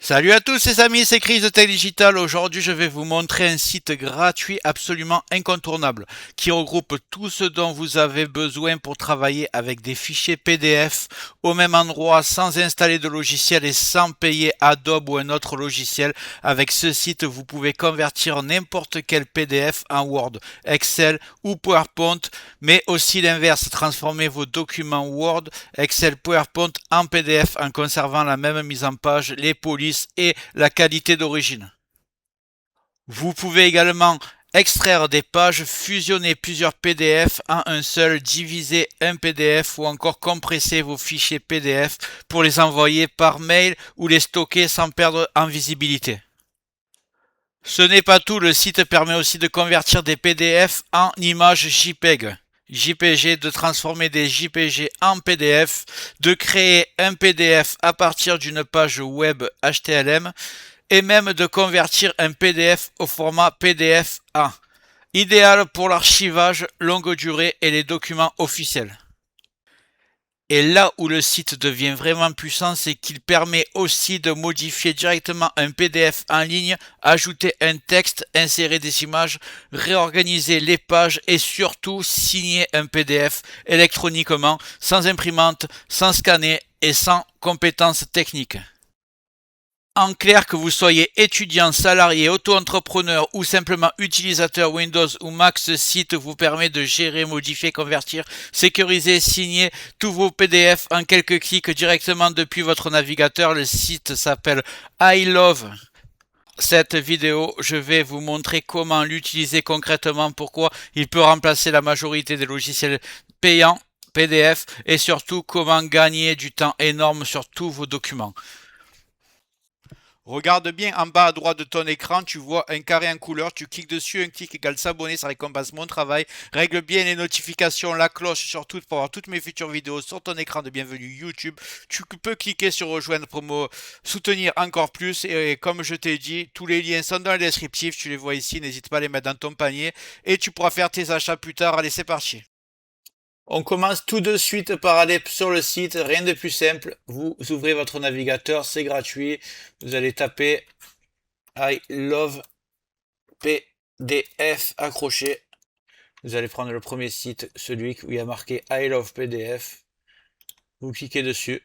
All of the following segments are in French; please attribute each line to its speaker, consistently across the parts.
Speaker 1: Salut à tous les amis, c'est Chris de Tech Digital. Aujourd'hui, je vais vous montrer un site gratuit absolument incontournable qui regroupe tout ce dont vous avez besoin pour travailler avec des fichiers PDF au même endroit sans installer de logiciel et sans payer Adobe ou un autre logiciel. Avec ce site, vous pouvez convertir n'importe quel PDF en Word, Excel ou PowerPoint, mais aussi l'inverse, transformer vos documents Word, Excel, PowerPoint en PDF en conservant la même mise en page, les polices et la qualité d'origine. Vous pouvez également extraire des pages, fusionner plusieurs PDF en un seul, diviser un PDF ou encore compresser vos fichiers PDF pour les envoyer par mail ou les stocker sans perdre en visibilité. Ce n'est pas tout, le site permet aussi de convertir des PDF en images JPEG. JPG, de transformer des JPG en PDF, de créer un PDF à partir d'une page web HTML et même de convertir un PDF au format PDF-A. Idéal pour l'archivage longue durée et les documents officiels. Et là où le site devient vraiment puissant, c'est qu'il permet aussi de modifier directement un PDF en ligne, ajouter un texte, insérer des images, réorganiser les pages et surtout signer un PDF électroniquement, sans imprimante, sans scanner et sans compétences techniques. En clair, que vous soyez étudiant, salarié, auto-entrepreneur ou simplement utilisateur Windows ou Mac, ce site vous permet de gérer, modifier, convertir, sécuriser, signer tous vos PDF en quelques clics directement depuis votre navigateur. Le site s'appelle I Love. Cette vidéo, je vais vous montrer comment l'utiliser concrètement, pourquoi il peut remplacer la majorité des logiciels payants PDF et surtout comment gagner du temps énorme sur tous vos documents. Regarde bien en bas à droite de ton écran, tu vois un carré en couleur, tu cliques dessus, un clic égale s'abonner, ça récompense mon travail. Règle bien les notifications, la cloche surtout pour avoir toutes mes futures vidéos sur ton écran de bienvenue YouTube. Tu peux cliquer sur rejoindre pour me soutenir encore plus et comme je t'ai dit, tous les liens sont dans le descriptif, tu les vois ici, n'hésite pas à les mettre dans ton panier et tu pourras faire tes achats plus tard. Allez, c'est parti. On commence tout de suite par aller sur le site, rien de plus simple. Vous ouvrez votre navigateur, c'est gratuit. Vous allez taper I love PDF accroché. Vous allez prendre le premier site, celui où il y a marqué I love PDF. Vous cliquez dessus.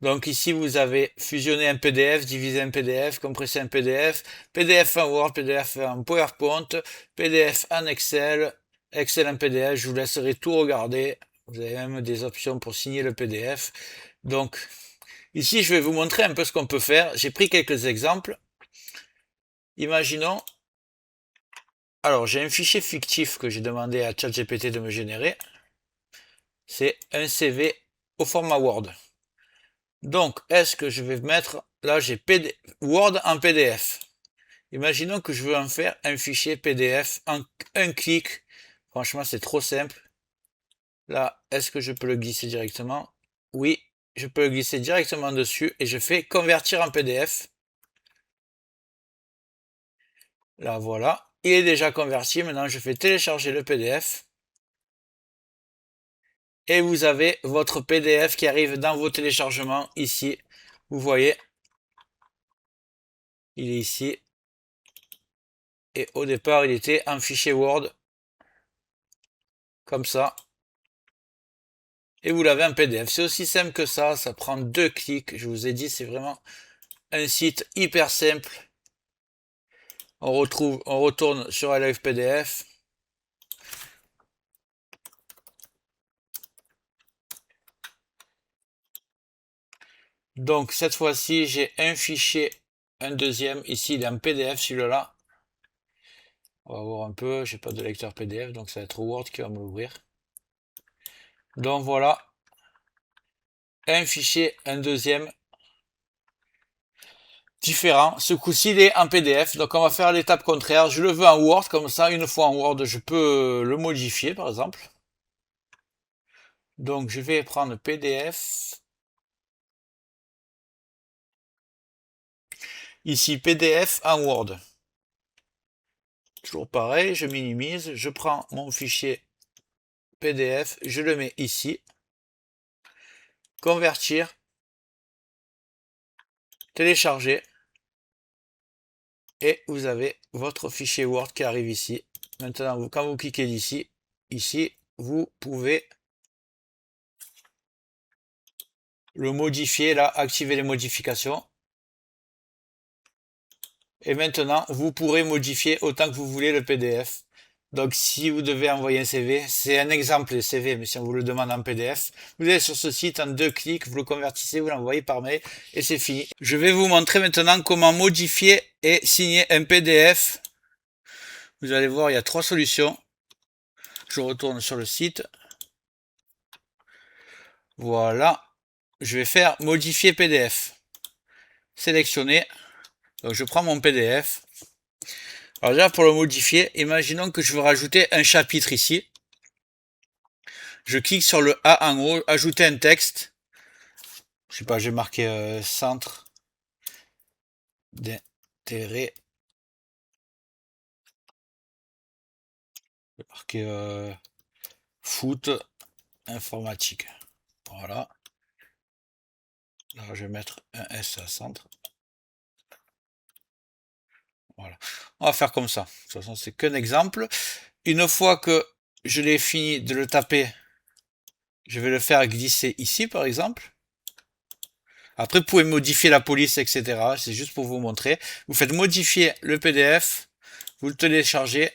Speaker 1: Donc ici, vous avez fusionné un PDF, divisé un PDF, compressé un PDF, PDF en Word, PDF en PowerPoint, PDF en Excel, Excel en PDF. Je vous laisserai tout regarder. Vous avez même des options pour signer le PDF. Donc ici, je vais vous montrer un peu ce qu'on peut faire. J'ai pris quelques exemples. Imaginons, alors j'ai un fichier fictif que j'ai demandé à ChatGPT de me générer. C'est un CV au format Word. Donc, est-ce que je vais mettre, là j'ai Word en PDF. Imaginons que je veux en faire un fichier PDF en un clic. Franchement, c'est trop simple. Là, est-ce que je peux le glisser directement? Oui, je peux le glisser directement dessus et je fais convertir en PDF. Là, voilà. Il est déjà converti. Maintenant, je fais télécharger le PDF. Et vous avez votre PDF qui arrive dans vos téléchargements ici. Vous voyez, il est ici. Et au départ, il était en fichier Word. Comme ça. Et vous l'avez en PDF. C'est aussi simple que ça prend 2 clics. Je vous ai dit, c'est vraiment un site hyper simple. On retourne sur iLive PDF. Donc cette fois-ci, j'ai un fichier, un deuxième. Ici, il est en PDF, celui-là. On va voir un peu. J'ai pas de lecteur PDF, donc ça va être Word qui va me l'ouvrir. Donc voilà, un fichier, un deuxième différent. Ce coup-ci, il est en PDF. Donc on va faire l'étape contraire. Je le veux en Word, comme ça, une fois en Word, je peux le modifier, par exemple. Donc je vais prendre PDF. Ici, PDF en Word. Toujours pareil, je minimise, je prends mon fichier PDF, je le mets ici. Convertir. télécharger. Et vous avez votre fichier Word qui arrive ici. Maintenant, quand vous cliquez ici, vous pouvez le modifier, là, activer les modifications. Et maintenant, vous pourrez modifier autant que vous voulez le PDF. Donc, si vous devez envoyer un CV, c'est un exemple les CV, mais si on vous le demande en PDF, vous allez sur ce site, en 2 clics, vous le convertissez, vous l'envoyez par mail, et c'est fini. Je vais vous montrer maintenant comment modifier et signer un PDF. Vous allez voir, il y a 3 solutions. Je retourne sur le site. Voilà. Je vais faire modifier PDF. Sélectionner. Donc je prends mon PDF. Alors déjà pour le modifier, imaginons que je veux rajouter un chapitre ici. Je clique sur le A en haut, ajouter un texte. Je sais pas, j'ai marqué centre d'intérêt. J'ai marqué foot informatique. Voilà. Là je vais mettre un S à centre. Voilà. On va faire comme ça. De toute façon, c'est qu'un exemple. Une fois que je l'ai fini de le taper, je vais le faire glisser ici, par exemple. Après, vous pouvez modifier la police, etc. C'est juste pour vous montrer. Vous faites modifier le PDF. Vous le téléchargez.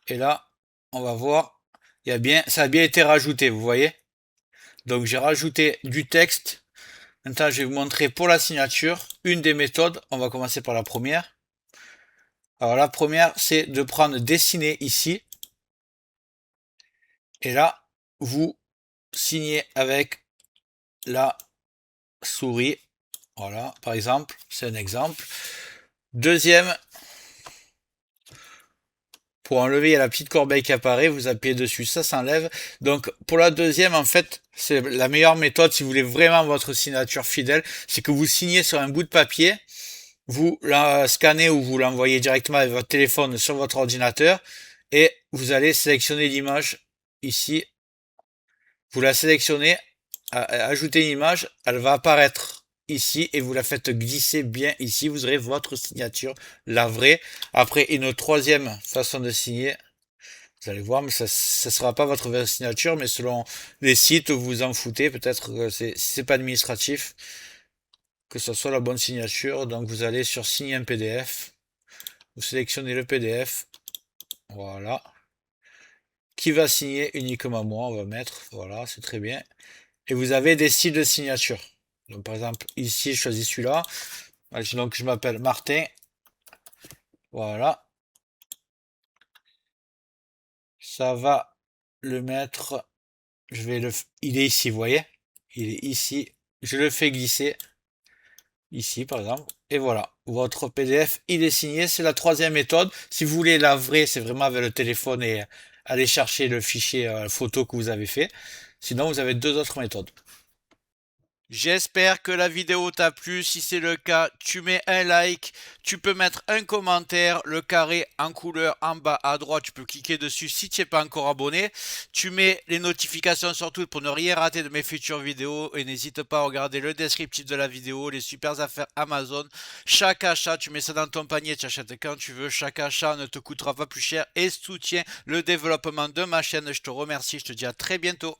Speaker 1: Et là, on va voir. Ça a bien été rajouté, vous voyez. Donc, j'ai rajouté du texte. Maintenant, je vais vous montrer pour la signature une des méthodes. On va commencer par la première. Alors, la première, c'est de prendre dessiner ici. Et là, vous signez avec la souris. Voilà, par exemple, c'est un exemple. Deuxième, pour enlever, il y a la petite corbeille qui apparaît, vous appuyez dessus, ça s'enlève. Donc pour la deuxième, en fait, c'est la meilleure méthode si vous voulez vraiment votre signature fidèle, c'est que vous signez sur un bout de papier, vous la scannez ou vous l'envoyez directement avec votre téléphone sur votre ordinateur et vous allez sélectionner l'image ici. Vous la sélectionnez, ajoutez une image, elle va apparaître ici et vous la faites glisser bien ici. Vous aurez votre signature, la vraie. Après, une troisième façon de signer. Vous allez voir, mais ça ne sera pas votre vraie signature, mais selon les sites, vous vous en foutez. Peut-être que si c'est pas administratif, que ce soit la bonne signature. Donc vous allez sur signer un PDF. Vous sélectionnez le PDF. Voilà. Qui va signer uniquement moi, on va mettre. Voilà, c'est très bien. Et vous avez des styles de signature. Donc par exemple, ici, je choisis celui-là. Donc je m'appelle Martin. Voilà. Ça va le mettre. Il est ici, vous voyez? Il est ici. Je le fais glisser. Ici, par exemple. Et voilà. Votre PDF, il est signé. C'est la troisième méthode. Si vous voulez la vraie, c'est vraiment avec le téléphone et aller chercher le fichier photo que vous avez fait. Sinon, vous avez 2 autres méthodes. J'espère que la vidéo t'a plu. Si c'est le cas, tu mets un like, tu peux mettre un commentaire, le carré en couleur en bas à droite, tu peux cliquer dessus si tu n'es pas encore abonné. Tu mets les notifications sur toutes pour ne rien rater de mes futures vidéos et n'hésite pas à regarder le descriptif de la vidéo, les super affaires Amazon. Chaque achat, tu mets ça dans ton panier, tu achètes quand tu veux. Chaque achat ne te coûtera pas plus cher et soutient le développement de ma chaîne. Je te remercie, je te dis à très bientôt.